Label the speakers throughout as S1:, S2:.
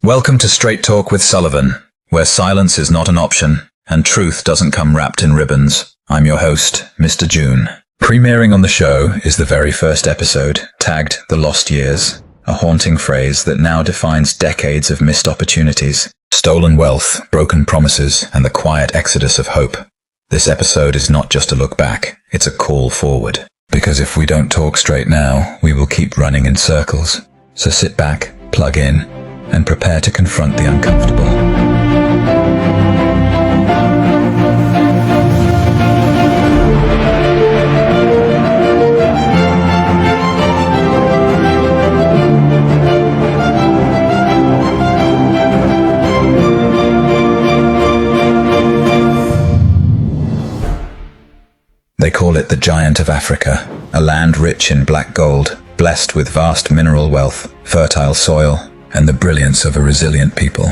S1: Welcome to Straight Talk with Sullivan, where silence is not an option and truth doesn't come wrapped in ribbons. I'm your host, Mr. June. Premiering on the show is the very first episode, tagged The Lost Years, a haunting phrase that now defines decades of missed opportunities, stolen wealth, broken promises, and the quiet exodus of hope. This episode is not just a look back, it's a call forward. Because if we don't talk straight now, we will keep running in circles. So sit back, plug in, and prepare to confront the uncomfortable. They call it the Giant of Africa, a land rich in black gold, blessed with vast mineral wealth, fertile soil, and the brilliance of a resilient people.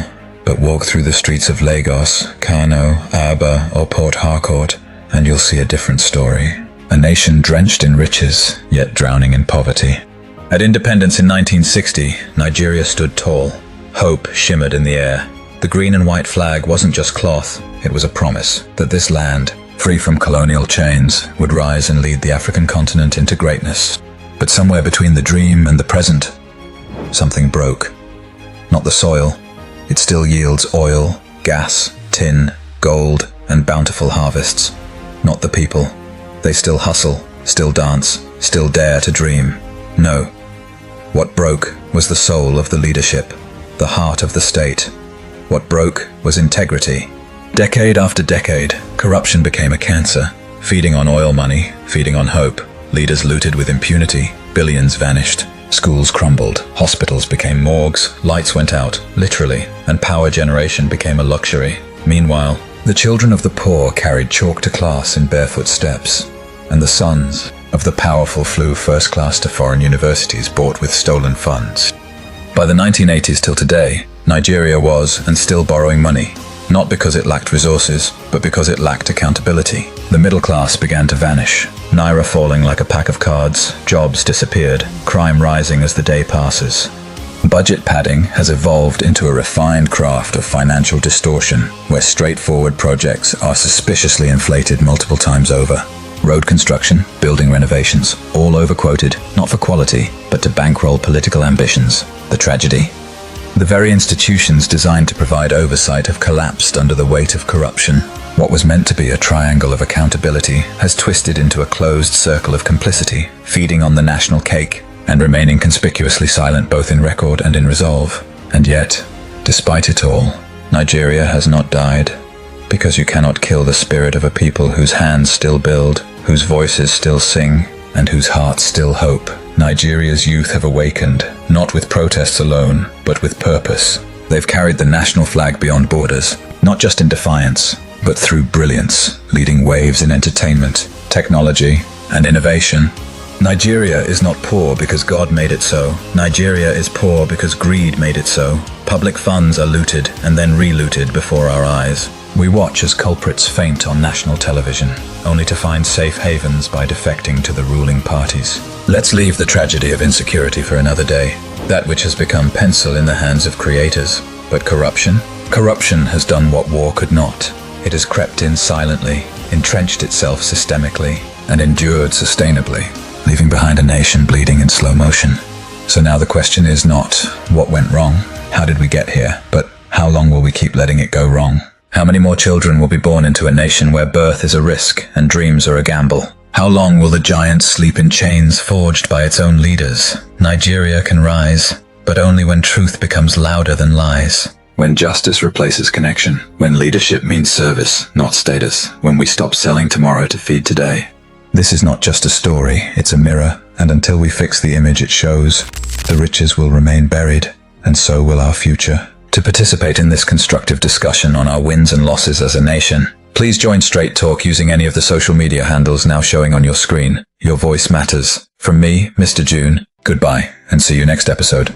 S1: But walk through the streets of Lagos, Kano, Aba, or Port Harcourt, and you'll see a different story. A nation drenched in riches, yet drowning in poverty. At independence in 1960, Nigeria stood tall. Hope shimmered in the air. The green and white flag wasn't just cloth, it was a promise that this land, free from colonial chains, would rise and lead the African continent into greatness. But somewhere between the dream and the present, something broke. Not the soil. It still yields oil, gas, tin, gold, and bountiful harvests. Not the people. They still hustle, still dance, still dare to dream. No. What broke was the soul of the leadership, the heart of the state. What broke was integrity. Decade after decade, corruption became a cancer, feeding on oil money, feeding on hope. Leaders looted with impunity, billions vanished. Schools crumbled, hospitals became morgues, lights went out, literally, and power generation became a luxury. Meanwhile, the children of the poor carried chalk to class in barefoot steps, and the sons of the powerful flew first class to foreign universities bought with stolen funds. By the 1980s till today, Nigeria was and still borrowing money. Not because it lacked resources, but because it lacked accountability. The middle class began to vanish. Naira falling like a pack of cards, jobs disappeared, crime rising as the day passes. Budget padding has evolved into a refined craft of financial distortion, where straightforward projects are suspiciously inflated multiple times over. Road construction, building renovations, all overquoted, not for quality, but to bankroll political ambitions. The tragedy? The very institutions designed to provide oversight have collapsed under the weight of corruption. What was meant to be a triangle of accountability has twisted into a closed circle of complicity, feeding on the national cake and remaining conspicuously silent both in record and in resolve. And yet, despite it all, Nigeria has not died. Because you cannot kill the spirit of a people whose hands still build, whose voices still sing, and whose hearts still hope. Nigeria's youth have awakened, not with protests alone, but with purpose. They've carried the national flag beyond borders, not just in defiance, but through brilliance, leading waves in entertainment, technology, and innovation. Nigeria is not poor because God made it so. Nigeria is poor because greed made it so. Public funds are looted and then re-looted before our eyes. We watch as culprits faint on national television, only to find safe havens by defecting to the ruling parties. Let's leave the tragedy of insecurity for another day, that which has become pencil in the hands of creators. But corruption? Corruption has done what war could not. It has crept in silently, entrenched itself systemically, and endured sustainably, leaving behind a nation bleeding in slow motion. So now the question is not, what went wrong? How did we get here? But how long will we keep letting it go wrong? How many more children will be born into a nation where birth is a risk and dreams are a gamble? How long will the giants sleep in chains forged by its own leaders? Nigeria can rise, but only when truth becomes louder than lies. When justice replaces connection. When leadership means service, not status. When we stop selling tomorrow to feed today. This is not just a story, it's a mirror, and until we fix the image it shows, the riches will remain buried, and so will our future. To participate in this constructive discussion on our wins and losses as a nation, please join Straight Talk using any of the social media handles now showing on your screen. Your voice matters. From me, Mr. June, goodbye, and see you next episode.